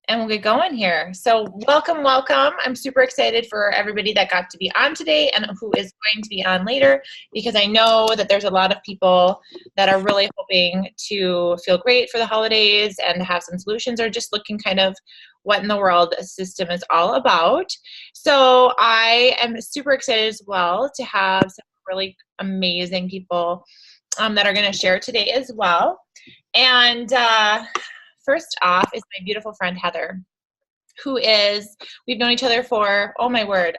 and we'll get going here. So welcome, welcome. I'm super excited for everybody that got to be on today and who is going to be on later, because I know that there's a lot of people that are really hoping to feel great for the holidays and have some solutions, or just looking kind of what in the world a system is all about. So I am super excited as well to have some really amazing people that are going to share today as well. And first off is my beautiful friend Heather, we've known each other for, oh my word,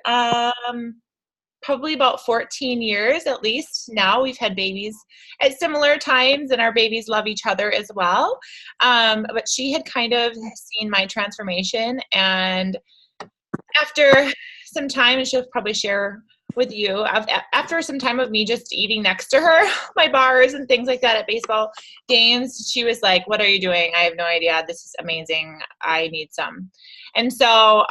probably about 14 years at least now. We've had babies at similar times, and our babies love each other as well. But she had kind of seen my transformation, and after some time, and she'll probably share with you, after some time of me just eating next to her, my bars and things like that at baseball games, she was like, "What are you doing? I have no idea. This is amazing. I need some." And so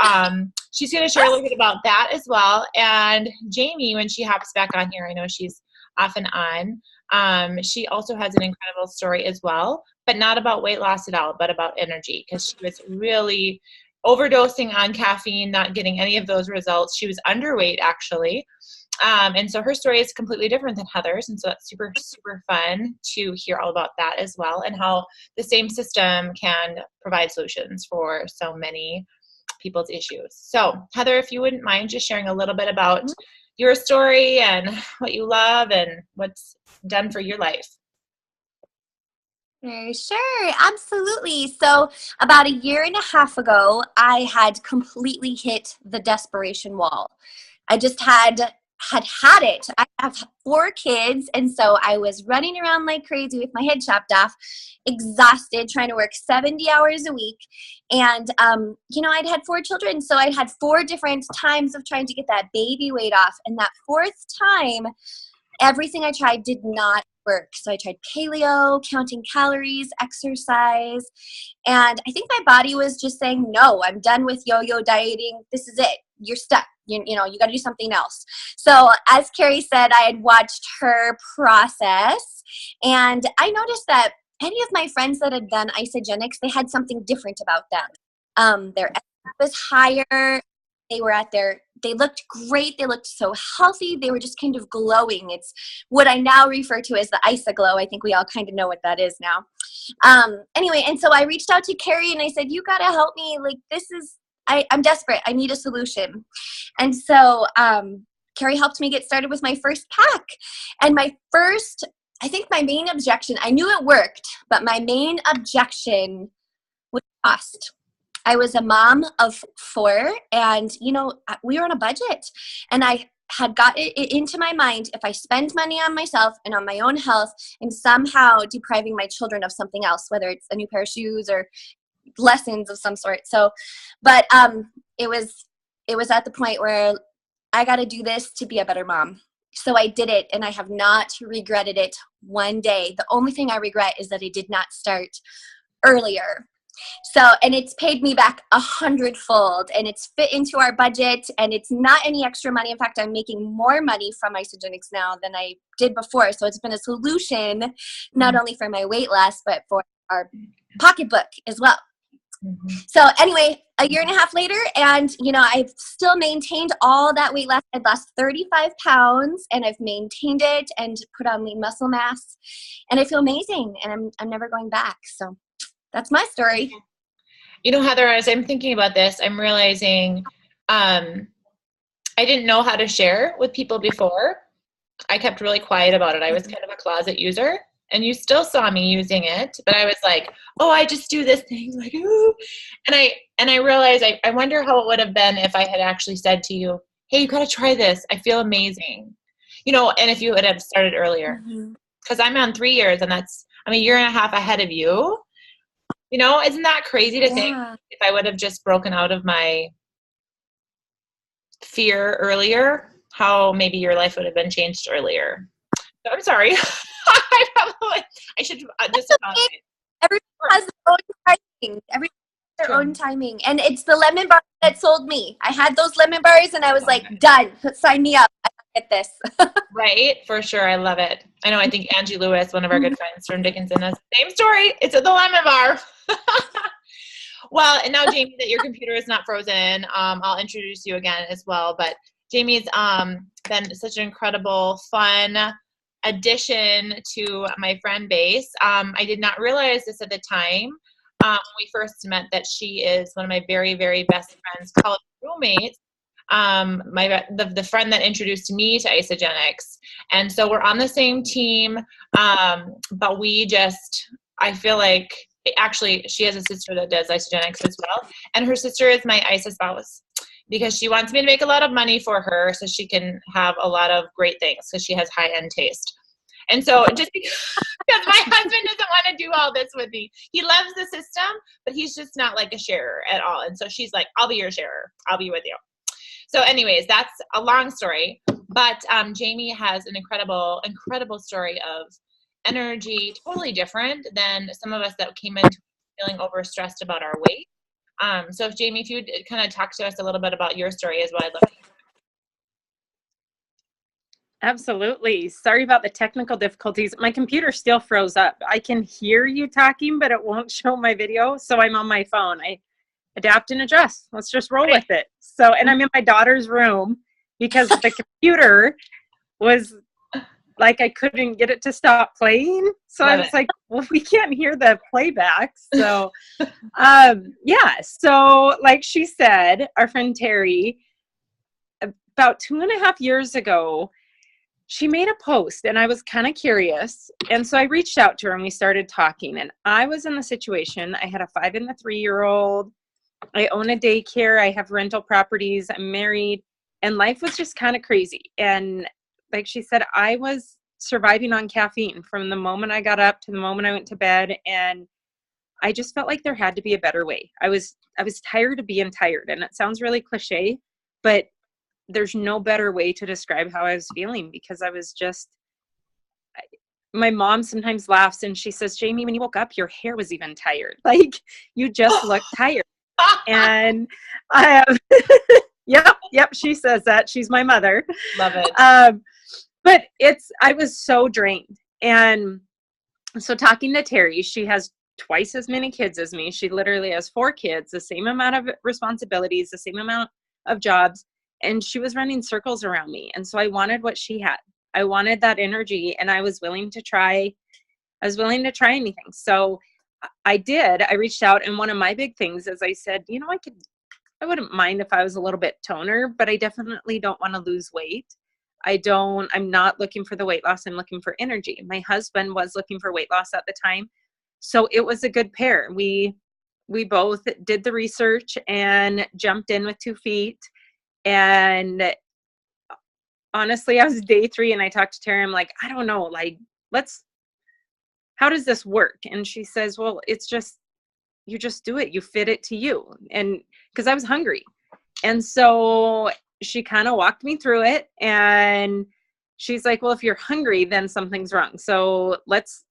she's going to share a little bit about that as well. And Jamie, when she hops back on here, I know she's off and on. She also has an incredible story as well, but not about weight loss at all, but about energy, because she was really overdosing on caffeine, not getting any of those results. She was underweight, actually. And so her story is completely different than Heather's. And so that's super, super fun to hear all about that as well, and how the same system can provide solutions for so many people's issues. So Heather, if you wouldn't mind just sharing a little bit about your story and what you love and what's done for your life. Sure, absolutely. So about a year and a half ago, I had completely hit the desperation wall. I just had it. I have 4 kids, and so I was running around like crazy with my head chopped off, exhausted, trying to work 70 hours a week. And, I'd had 4 children, so I'd had 4 different times of trying to get that baby weight off. And that 4th time, everything I tried did not work. So I tried paleo, counting calories, exercise, and I think my body was just saying, no, I'm done with yo-yo dieting. This is it. You're stuck. You got to do something else. So as Carrie said, I had watched her process, and I noticed that any of my friends that had done Isagenix, they had something different about them. Their energy was higher. They looked great. They looked so healthy. They were just kind of glowing. It's what I now refer to as the IsaGlow. I think we all kind of know what that is now. Anyway, and so I reached out to Carrie and I said, you got to help me. Like, I'm desperate. I need a solution. And so Carrie helped me get started with my first pack. And I think my main objection, I knew it worked, but my main objection was cost. I was a mom of 4, and, we were on a budget, and I had got it into my mind, if I spend money on myself and on my own health, I'm somehow depriving my children of something else, whether it's a new pair of shoes or lessons of some sort. So, but it was at the point where I got to do this to be a better mom. So I did it, and I have not regretted it one day. The only thing I regret is that I did not start earlier. So, and it's paid me back 100-fold, and it's fit into our budget, and it's not any extra money. In fact, I'm making more money from Isagenix now than I did before. So it's been a solution, not only for my weight loss, but for our pocketbook as well. Mm-hmm. So anyway, a year and a half later, and, I've still maintained all that weight loss. I've lost 35 pounds, and I've maintained it and put on lean muscle mass, and I feel amazing, and I'm never going back. So that's my story. Heather, as I'm thinking about this, I'm realizing I didn't know how to share with people before. I kept really quiet about it. I was kind of a closet user, and you still saw me using it, but I was like, oh, I just do this thing, like, ooh. And I realized, I wonder how it would have been if I had actually said to you, hey, you got to try this. I feel amazing. And if you would have started earlier, because I'm on 3 years, and I'm a year and a half ahead of you. Isn't that crazy to think, if I would have just broken out of my fear earlier, how maybe your life would have been changed earlier. So I'm sorry. I should just apologize. Everyone has their own timing. Everyone has their own timing. And it's the lemon bar that sold me. I had those lemon bars, and I was like, done. Sign me up. I get this. Right? For sure. I love it. I know. I think Angie Lewis, one of our good friends from Dickinson, has the same story. It's at the lemon bar. Well, and now Jamie, that your computer is not frozen, I'll introduce you again as well. But Jamie's been such an incredible, fun addition to my friend base. I did not realize this at the time when we first met, that she is one of my very, very best friends, college roommates. The friend that introduced me to Isagenix. And so we're on the same team, but I feel like, actually, she has a sister that does Isagenix as well. And her sister is my Isa spouse, because she wants me to make a lot of money for her so she can have a lot of great things, because she has high-end taste. And so just because my husband doesn't want to do all this with me, he loves the system, but he's just not like a sharer at all. And so she's like, I'll be your sharer. I'll be with you. So anyways, that's a long story, but Jamie has an incredible, incredible story of energy, totally different than some of us that came into feeling overstressed about our weight. So if Jamie, if you would kind of talk to us a little bit about your story as well, I'd love to hear. Absolutely. Sorry about the technical difficulties. My computer still froze up. I can hear you talking, but it won't show my video. So I'm on my phone. I adapt and adjust. Let's just roll with it. So, and I'm in my daughter's room because the computer was like, I couldn't get it to stop playing. So I was like, well, we can't hear the playback. So, yeah. So like she said, our friend Terry, about 2.5 years ago, she made a post and I was kind of curious. And so I reached out to her and we started talking, and I was in the situation. I had a 5 and a 3-year-old. I own a daycare. I have rental properties. I'm married, and life was just kind of crazy. And like she said, I was surviving on caffeine from the moment I got up to the moment I went to bed. And I just felt like there had to be a better way. I was tired of being tired, and it sounds really cliche, but there's no better way to describe how I was feeling, because I was just, my mom sometimes laughs and she says, Jamie, when you woke up, your hair was even tired. Like, you just look tired. And I have, yep, she says that. She's my mother. Love it. But I was so drained. And so talking to Terry, she has twice as many kids as me. She literally has 4 kids, the same amount of responsibilities, the same amount of jobs. And she was running circles around me. And so I wanted what she had. I wanted that energy, and I was willing to try anything. So I did. I reached out, and one of my big things is I said, I wouldn't mind if I was a little bit toner, but I definitely don't want to lose weight. I'm not looking for the weight loss. I'm looking for energy. My husband was looking for weight loss at the time. So it was a good pair. We both did the research and jumped in with 2 feet. And honestly, I was day 3 and I talked to Terry. I'm like, I don't know, like, how does this work? And she says, well, it's just, you just do it. You fit it to you. And because I was hungry. And so she kind of walked me through it, and she's like, well, if you're hungry, then something's wrong. So let's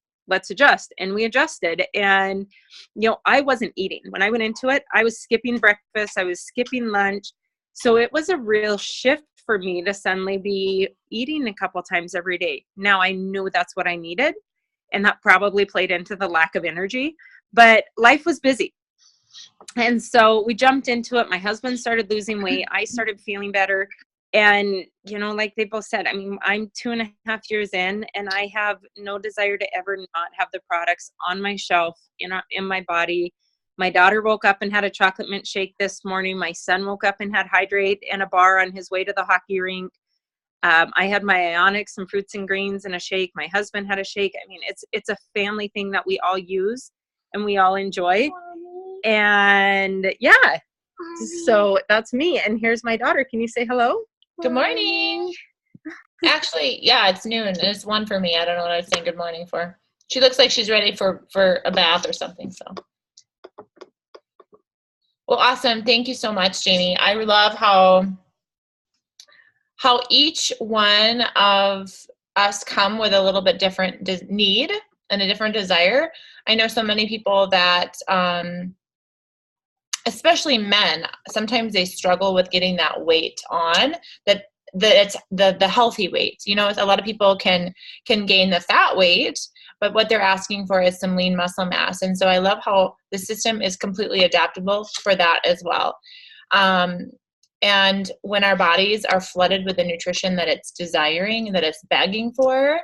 adjust. And we adjusted. And, I wasn't eating. When I went into it, I was skipping breakfast. I was skipping lunch. So it was a real shift for me to suddenly be eating a couple times every day. Now I knew that's what I needed, and that probably played into the lack of energy, but life was busy. And so we jumped into it. My husband started losing weight. I started feeling better. And, like they both said, I mean, I'm 2.5 years in, and I have no desire to ever not have the products on my shelf in my body. My daughter woke up and had a chocolate mint shake this morning. My son woke up and had Hydrate and a bar on his way to the hockey rink. I had my Ionic, some fruits and greens, and a shake. My husband had a shake. I mean, it's a family thing that we all use and we all enjoy. And yeah, so that's me. And here's my daughter. Can you say hello? Good morning. Actually, yeah, it's noon. It's 1 for me. I don't know what I was saying good morning for. She looks like she's ready for a bath or something, so. Well, awesome. Thank you so much, Jamie. I love how each one of us come with a little bit different need and a different desire. I know so many people that, especially men, sometimes they struggle with getting that weight on, that it's the healthy weight. A lot of people can gain the fat weight, but what they're asking for is some lean muscle mass. And so I love how the system is completely adaptable for that as well. And when our bodies are flooded with the nutrition that it's desiring, that it's begging for,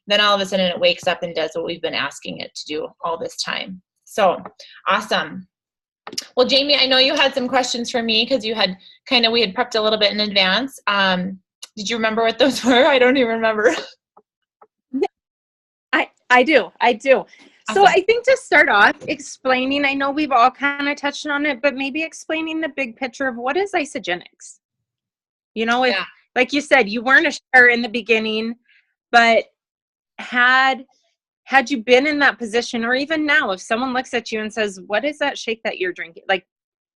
then all of a sudden it wakes up and does what we've been asking it to do all this time. So awesome. Well, Jamie, I know you had some questions for me because we had prepped a little bit in advance. Did you remember what those were? I don't even remember. I do. Awesome. So I think to start off explaining, I know we've all kind of touched on it, but maybe explaining the big picture of what is Isagenix. You know, if, like you said, you weren't a sharer in the beginning, but had you been in that position, or even now, if someone looks at you and says, what is that shake that you're drinking? Like,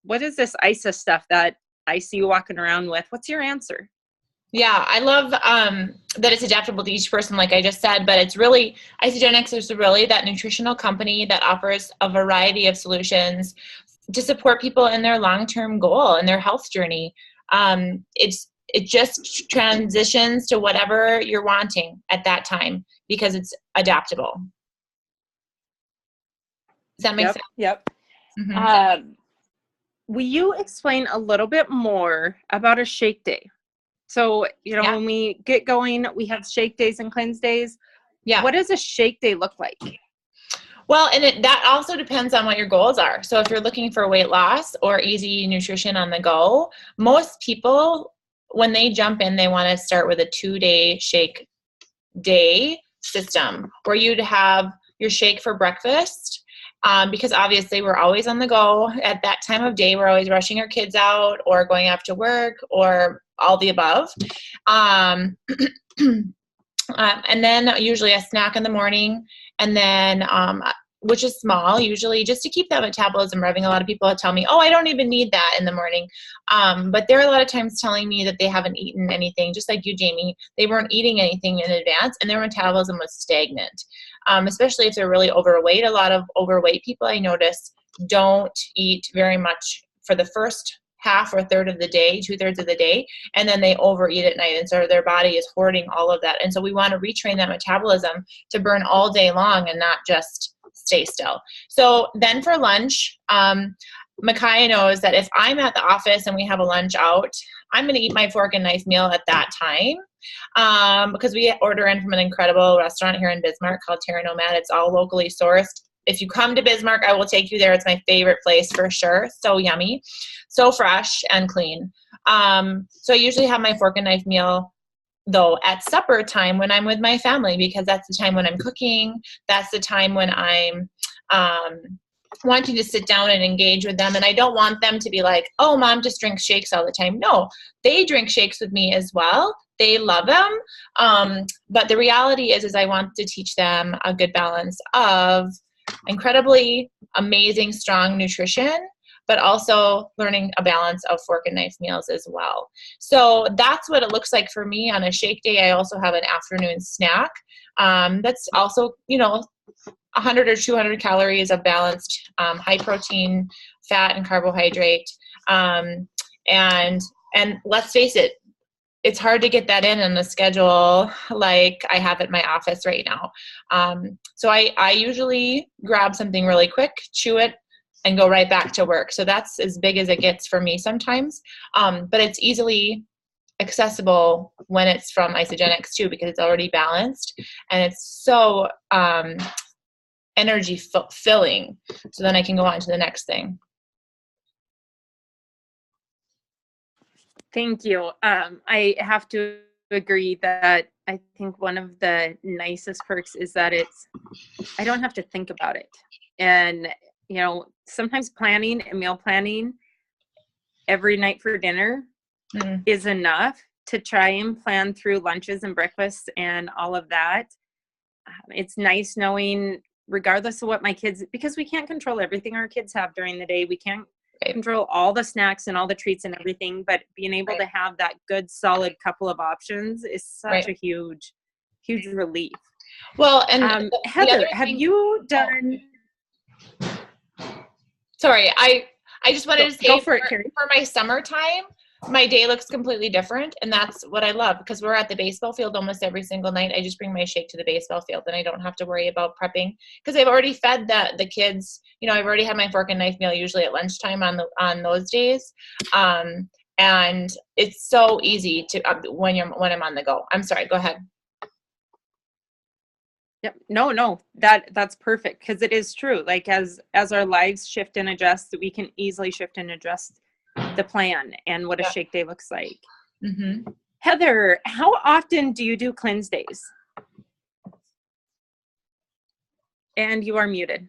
what is this ISA stuff that I see you walking around with? What's your answer? Yeah, I love that it's adaptable to each person, like I just said, but it's really, Isagenix is really that nutritional company that offers a variety of solutions to support people in their long-term goal and their health journey. It just transitions to whatever you're wanting at that time because it's adaptable. Does that make sense? Yep. Mm-hmm. Will you explain a little bit more about a shake day? So, you know, when we get going, we have shake days and cleanse days. Yeah. What does a shake day look like? Well, and that also depends on what your goals are. So if you're looking for weight loss or easy nutrition on the go, most people, when they jump in, they want to start with a 2-day shake day system where you'd have your shake for breakfast. Because obviously we're always on the go at that time of day. We're always rushing our kids out or going off to work or all the above. And then usually a snack in the morning, and then which is small, usually just to keep that metabolism revving. A lot of people tell me, oh, I don't even need that in the morning. But they're a lot of times telling me that they haven't eaten anything, just like you, Jamie. They weren't eating anything in advance and their metabolism was stagnant, especially if they're really overweight. A lot of overweight people I notice don't eat very much for the first half or third of the day, 2/3 of the day, and then they overeat at night. And so their body is hoarding all of that. And so we want to retrain that metabolism to burn all day long and not just stay still. So then for lunch, Micaiah knows that if I'm at the office and we have a lunch out, I'm going to eat my fork and knife meal at that time, because we order in from an incredible restaurant here in Bismarck called Terra Nomad. It's all locally sourced. If you come to Bismarck, I will take you there. It's my favorite place for sure. So yummy, so fresh and clean. So I usually have my fork and knife meal though at supper time when I'm with my family, because that's the time when I'm cooking. That's the time when I'm wanting to sit down and engage with them. And I don't want them to be like, oh, mom just drinks shakes all the time. No, they drink shakes with me as well. They love them. But the reality is I want to teach them a good balance of incredibly amazing, strong nutrition, but also learning a balance of fork and knife meals as well. So that's what it looks like for me on a shake day. I also have an afternoon snack. That's also, 100 or 200 calories of balanced, high protein, fat, and carbohydrate. And let's face it, it's hard to get that in a schedule like I have at my office right now. So I usually grab something really quick, chew it, and go right back to work. So that's as big as it gets for me sometimes. But it's easily accessible when it's from Isagenix too, because it's already balanced and it's so energy filling. So then I can go on to the next thing. Thank you. I have to agree that I think one of the nicest perks is that I don't have to think about it. And, sometimes planning and meal planning every night for dinner is enough to try and plan through lunches and breakfasts and all of that. It's nice knowing, regardless of what my kids, because we can't control everything our kids have during the day. We can't control all the snacks and all the treats and everything, but being able to have that good solid couple of options is such a huge relief. Well, and Heather, have you done sorry, I just wanted to say for my summertime, my day looks completely different, and that's what I love, because we're at the baseball field almost every single night. I just bring my shake to the baseball field, and I don't have to worry about prepping, because I've already fed the kids. You know, I've already had my fork and knife meal usually at lunchtime on those days, and it's so easy to when I'm on the go. I'm sorry, go ahead. Yep. No, that's perfect, because it is true. Like as our lives shift and adjust, we can easily shift and adjust the plan and what a shake day looks like. Mm-hmm. Heather, how often do you do cleanse days? And you are muted.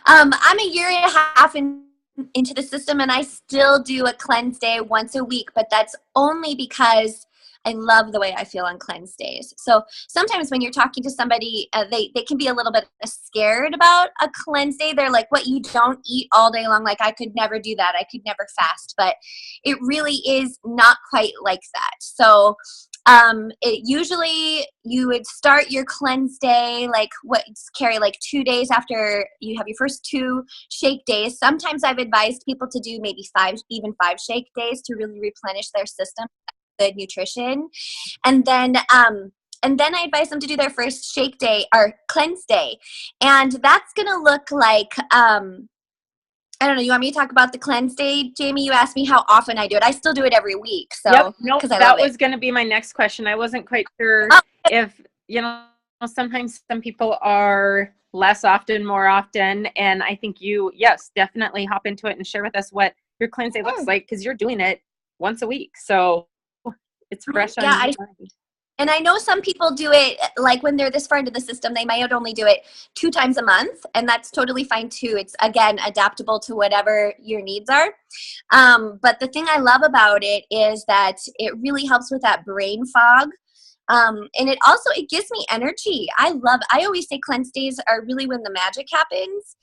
I'm a year and a half into the system, and I still do a cleanse day once a week, but that's only because I love the way I feel on cleanse days. So sometimes when you're talking to somebody, they can be a little bit scared about a cleanse day. They're like, what, you don't eat all day long? Like, I could never do that. I could never fast. But it really is not quite like that. So it usually you would start your cleanse day like Carrie, like 2 days after you have your first 2 shake days. Sometimes I've advised people to do maybe 5 shake days to really replenish their system, good nutrition. And then I advise them to do their first shake day or cleanse day. And that's going to look like, I don't know, you want me to talk about the cleanse day, Jamie? You asked me how often I do it. I still do it every week. So, yep, no, that was it. going to be my next question. I wasn't quite sure if, you know, sometimes some people are less often, more often. And I think you, yes, definitely hop into it and share with us what your cleanse day looks like, because you're doing it once a week. So it's fresh on your mind. And I know some people do it, like when they're this far into the system, they might only do it 2 times a month, and that's totally fine too. It's, again, adaptable to whatever your needs are. But the thing I love about it is that it really helps with that brain fog. And it gives me energy. I always say cleanse days are really when the magic happens.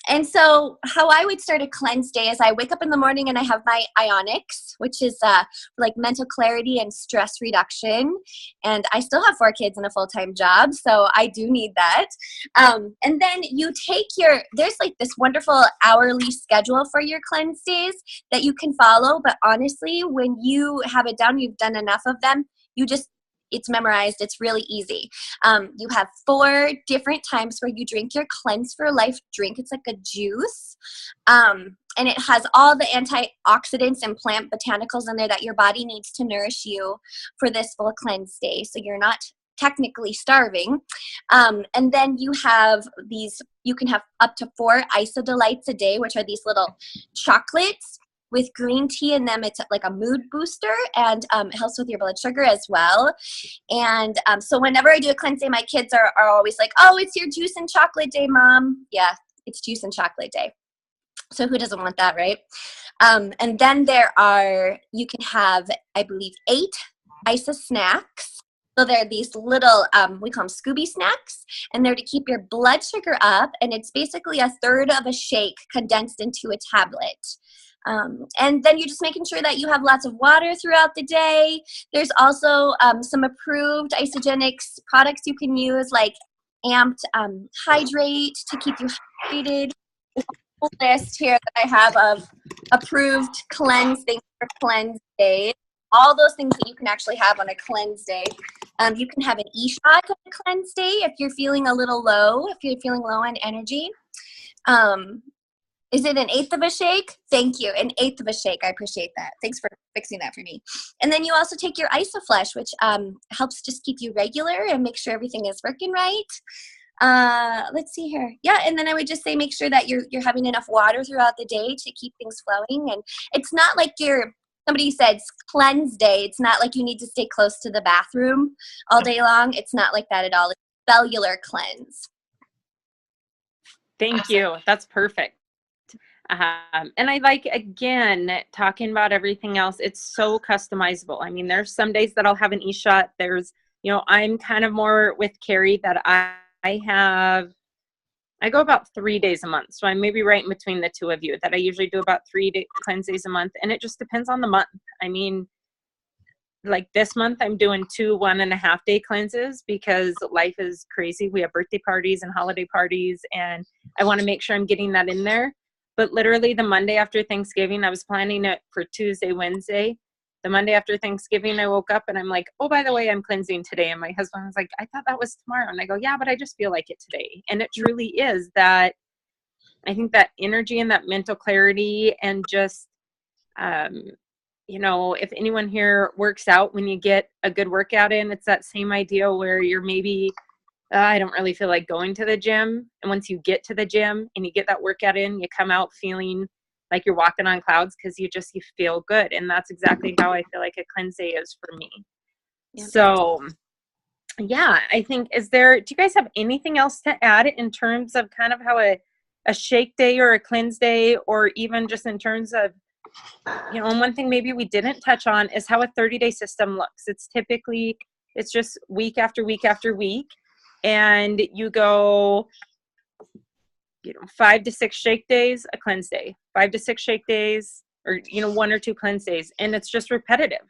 And so how I would start a cleanse day is I wake up in the morning and I have my Ionics, which is like mental clarity and stress reduction. And I still have 4 kids and a full-time job, so I do need that. And then you take there's like this wonderful hourly schedule for your cleanse days that you can follow. But honestly, when you have it down, you've done enough of them, it's memorized. It's really easy. You have 4 different times where you drink your Cleanse for Life drink. It's like a juice. And it has all the antioxidants and plant botanicals in there that your body needs to nourish you for this full cleanse day. So you're not technically starving. And then you can have up to 4 Isodelights a day, which are these little chocolates with green tea in them. It's like a mood booster, and it helps with your blood sugar as well. And so whenever I do a cleanse day, my kids are always like, oh, it's your juice and chocolate day, Mom. Yeah, it's juice and chocolate day. So who doesn't want that, right? And then you can have, I believe, 8 ISA snacks. So they're these little, we call them Scooby snacks, and they're to keep your blood sugar up, and it's basically a third of a shake condensed into a tablet. And then you're just making sure that you have lots of water throughout the day. There's also some approved Isagenix products you can use, like Amped Hydrate to keep you hydrated. There's a whole list here that I have of approved cleanse things for cleanse days. All those things that you can actually have on a cleanse day. You can have an e-shot on a cleanse day if you're feeling a little low, if you're feeling low on energy. Is it 1/8 of a shake? Thank you. 1/8 of a shake. I appreciate that. Thanks for fixing that for me. And then you also take your IsaFlush, which helps just keep you regular and make sure everything is working right. Let's see here. Yeah, and then I would just say make sure that you're having enough water throughout the day to keep things flowing. And it's not like somebody said cleanse day. It's not like you need to stay close to the bathroom all day long. It's not like that at all. It's cellular cleanse. Thank you. That's perfect. And I like, again, talking about everything else, it's so customizable. I mean, there's some days that I'll have an e-shot. There's, I'm kind of more with Carrie that I go about 3 days a month. So I'm maybe right in between the two of you, that I usually do about 3 cleanse days a month. And it just depends on the month. I mean, like this month I'm doing 2 1.5 day cleanses because life is crazy. We have birthday parties and holiday parties, and I want to make sure I'm getting that in there. but literally the Monday after Thanksgiving, I was planning it for Tuesday, Wednesday. The Monday after Thanksgiving, I woke up and I'm like, oh, by the way, I'm cleansing today. And my husband was like, I thought that was tomorrow. And I go, yeah, but I just feel like it today. And it truly is that. I think that energy and that mental clarity and just, you know, if anyone here works out, when you get a good workout in, it's that same idea where you're maybe, I don't really feel like going to the gym. And once you get to the gym and you get that workout in, you come out feeling like you're walking on clouds because you feel good. And that's exactly how I feel like a cleanse day is for me. Yeah. So yeah, I think, do you guys have anything else to add in terms of kind of how a shake day or a cleanse day, or even just in terms of, you know, and one thing maybe we didn't touch on is how a 30-day system looks. It's just week after week after week. And you go, you know, 5 to 6 shake days, a cleanse day, 5 to 6 shake days, or, you know, 1 or 2 cleanse days. And it's just repetitive.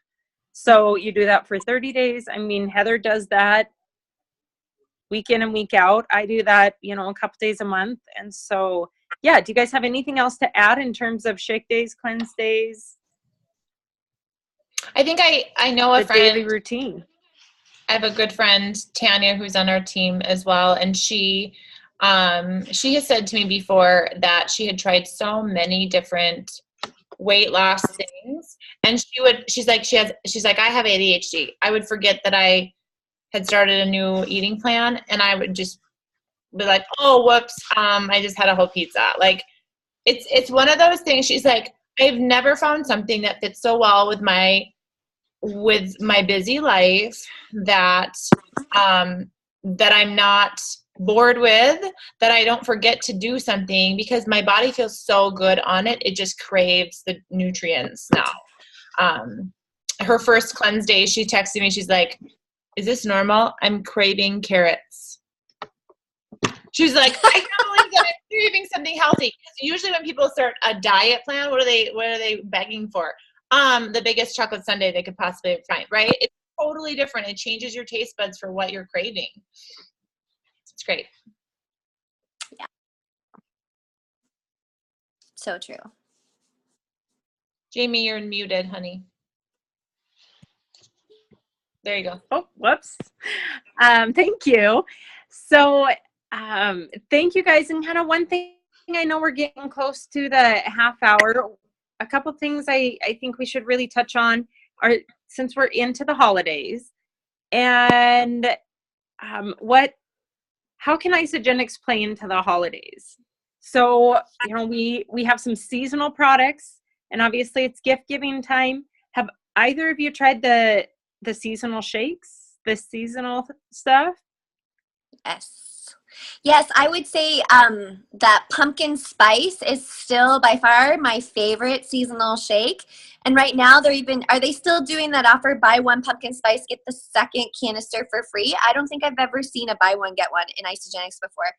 So you do that for 30 days. I mean, Heather does that week in and week out. I do that, you know, a couple days a month. And so, yeah, do you guys have anything else to add in terms of shake days, cleanse days? I think I know a friend. Daily routine. I have a good friend, Tanya, who's on our team as well. And she has said to me before that she had tried so many different weight loss things. And she's like, I have ADHD. I would forget that I had started a new eating plan, and I would just be like, oh, whoops, I just had a whole pizza. Like, it's one of those things. She's like, I've never found something that fits so well with my busy life that that I'm not bored with, that I don't forget to do something because my body feels so good on it. It just craves the nutrients now. Her first cleanse day, she texted me, she's like, is this normal? I'm craving carrots. She's like, I can't believe that I'm craving something healthy. Because usually when people start a diet plan, what are they begging for? The biggest chocolate sundae they could possibly find, right? It's totally different. It changes your taste buds for what you're craving. It's great. Yeah. So true. Jamie, you're muted, honey. There you go. Oh, whoops. Thank you. So, thank you guys. And kind of one thing, I know we're getting close to the half hour. A couple things I think we should really touch on are, since we're into the holidays, and how can Isagenix play into the holidays? So, you know, we have some seasonal products, and obviously it's gift giving time. Have either of you tried the seasonal shakes, the seasonal stuff? Yes, I would say that pumpkin spice is still by far my favorite seasonal shake. And right now are they still doing that offer, buy one pumpkin spice, get the second canister for free? I don't think I've ever seen a buy one, get one in Isagenix before.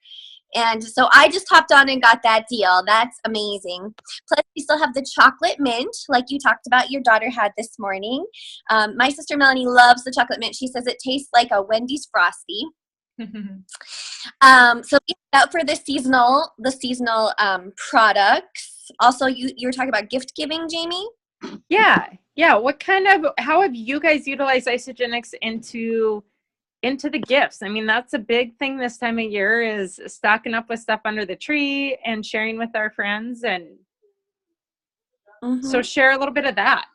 And so I just hopped on and got that deal. That's amazing. Plus, we still have the chocolate mint, like you talked about, your daughter had this morning. My sister Melanie loves the chocolate mint. She says it tastes like a Wendy's Frosty. So out for the seasonal products. Also, you were talking about gift giving, Jamie? Yeah. How have you guys utilized Isagenix into the gifts? I mean, that's a big thing this time of year, is stocking up with stuff under the tree and sharing with our friends. And so share a little bit of that.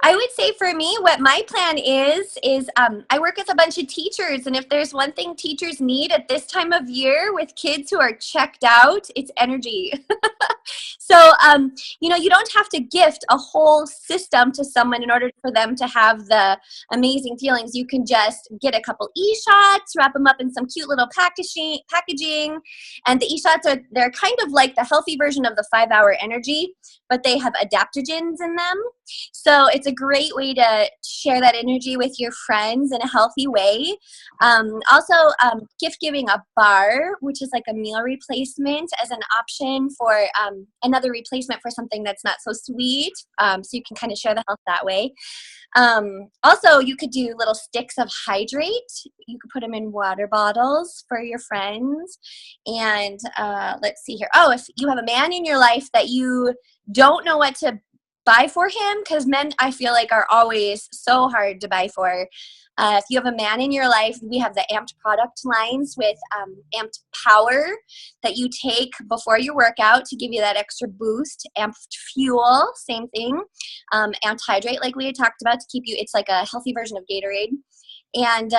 I would say for me, what my plan is I work with a bunch of teachers, and if there's one thing teachers need at this time of year with kids who are checked out, it's energy. So, you don't have to gift a whole system to someone in order for them to have the amazing feelings. You can just get a couple e-shots, wrap them up in some cute little packaging. And the e-shots they're kind of like the healthy version of the 5-Hour Energy, but they have adaptogens in them. So it's a great way to share that energy with your friends in a healthy way. Also, gift giving a bar, which is like a meal replacement, as an option for another replacement for something that's not so sweet. So you can kind of share the health that way. Also, you could do little sticks of hydrate. You could put them in water bottles for your friends. And let's see here. Oh, if you have a man in your life that you don't know what to buy for him, because men, I feel like, are always so hard to buy for. If you have a man in your life, we have the Amped product lines with Amped Power that you take before your workout to give you that extra boost. Amped Fuel, same thing. Amped Hydrate, like we had talked about, to keep you, it's like a healthy version of Gatorade. And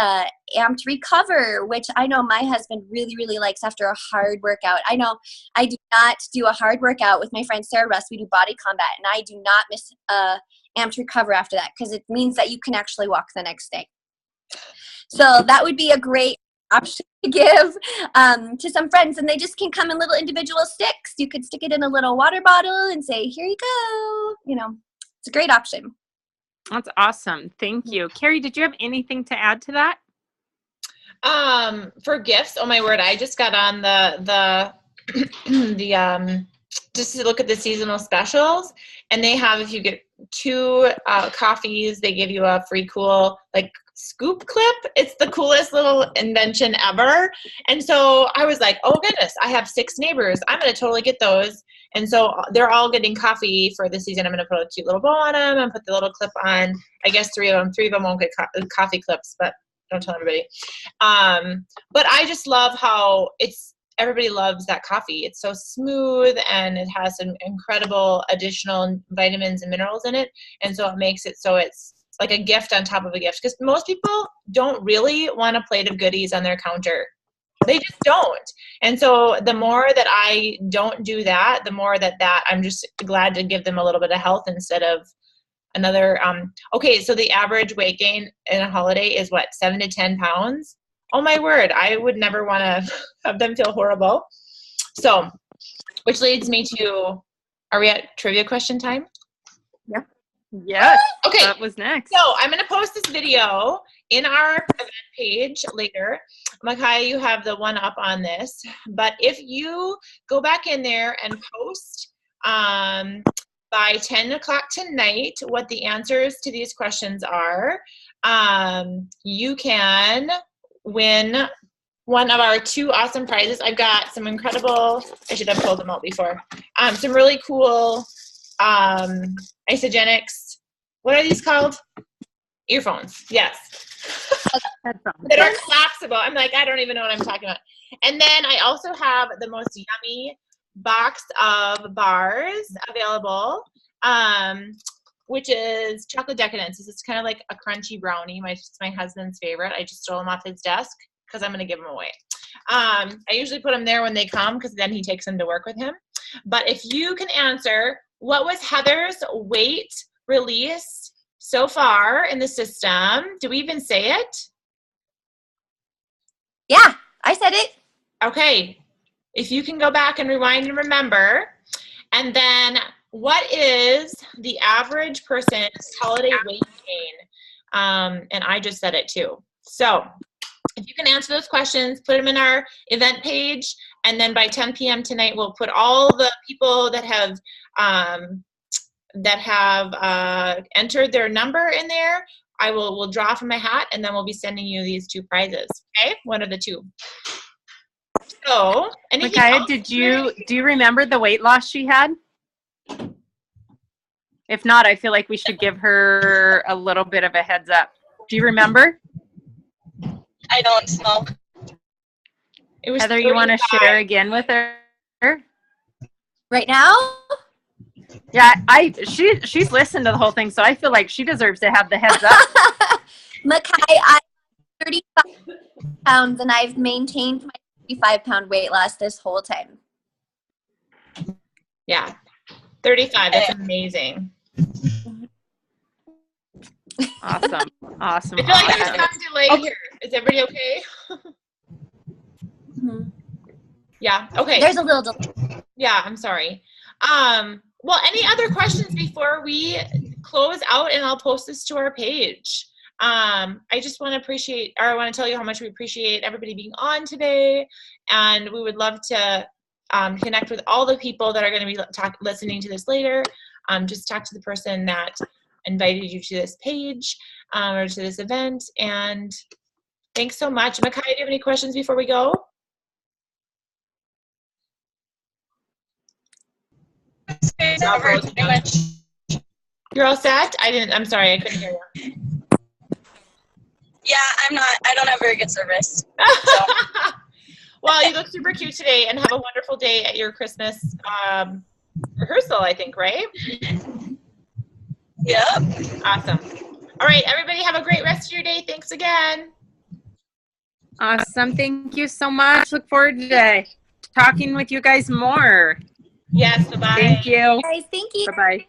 Amped Recover, which I know my husband really, really likes after a hard workout. I know I do not do a hard workout with my friend Sarah Russ. We do Body Combat, and I do not miss Amped Recover after that, because it means that you can actually walk the next day. So that would be a great option to give to some friends, and they just can come in little individual sticks. You could stick it in a little water bottle and say, here you go. You know, it's a great option. That's awesome. Thank you. Carrie, did you have anything to add to that? For gifts, oh my word, I just got on the just to look at the seasonal specials, and they have, if you get 2 coffees, they give you a free cool like scoop clip. It's the coolest little invention ever. And so I was like, oh goodness, I have 6 neighbors. I'm going to totally get those. And so they're all getting coffee for the season. I'm going to put a cute little bow on them and put the little clip on. I guess 3 of them. 3 of them won't get coffee clips, but don't tell everybody. But I just love how everybody loves that coffee. It's so smooth, and it has some incredible additional vitamins and minerals in it. And so it makes it so it's like a gift on top of a gift, because most people don't really want a plate of goodies on their counter. They just don't. And so the more that I don't do that, the more that I'm just glad to give them a little bit of health instead of another. Okay, so the average weight gain in a holiday is what, 7 to 10 pounds? Oh my word, I would never want to have them feel horrible. So, which leads me to, are we at trivia question time? Yeah. Yes. Okay. That was next. So I'm going to post this video in our event page later. Makai, you have the one up on this. But if you go back in there and post by 10 o'clock tonight what the answers to these questions are, you can win one of our 2 awesome prizes. I've got some incredible, I should have pulled them out before, some really cool Isagenix, what are these called? Earphones, yes. Headphones. That are collapsible. I'm like, I don't even know what I'm talking about. And then I also have the most yummy box of bars available, which is chocolate decadence. It's kind of like a crunchy brownie. It's my husband's favorite. I just stole them off his desk because I'm going to give them away. I usually put them there when they come, because then he takes them to work with him. But if you can answer, what was Heather's weight release so far in the system? Do we even say it? Yeah, I said it. Okay. If you can go back and rewind and remember. And then what is the average person's holiday weight gain? And I just said it too. So if you can answer those questions, put them in our event page. And then by 10 p.m. tonight, we'll put all the people that have entered their number in there. We'll draw from a hat, and then we'll be sending you these 2 prizes. Okay, one of the 2. So, anything Micaiah, else? do you remember the weight loss she had? If not, I feel like we should give her a little bit of a heads up. Do you remember? I don't know. It was Heather, you want to 35. share again with her? Right now? Yeah, she's listened to the whole thing, so I feel like she deserves to have the heads up. Makai, I'm 35 pounds, and I've maintained my 35-pound weight loss this whole time. Yeah, 35. That's amazing. Awesome. I feel like there's some delay here. Is everybody okay? Mm-hmm. Yeah. Okay. There's a little delay. Yeah, I'm sorry. Well, any other questions before we close out, and I'll post this to our page. I just want to tell you how much we appreciate everybody being on today, and we would love to connect with all the people that are going to be listening to this later. Just talk to the person that invited you to this page or to this event. And thanks so much. Makai, do you have any questions before we go? Pretty much. You're all set? I'm sorry, I couldn't hear you. Yeah, I don't have very good service. Well, you look super cute today, and have a wonderful day at your Christmas rehearsal, I think, right? Yep. Awesome. All right, everybody have a great rest of your day. Thanks again. Awesome. Thank you so much. Look forward to talking with you guys more. Yes, bye-bye. Thank you. Guys, thank you. Bye-bye.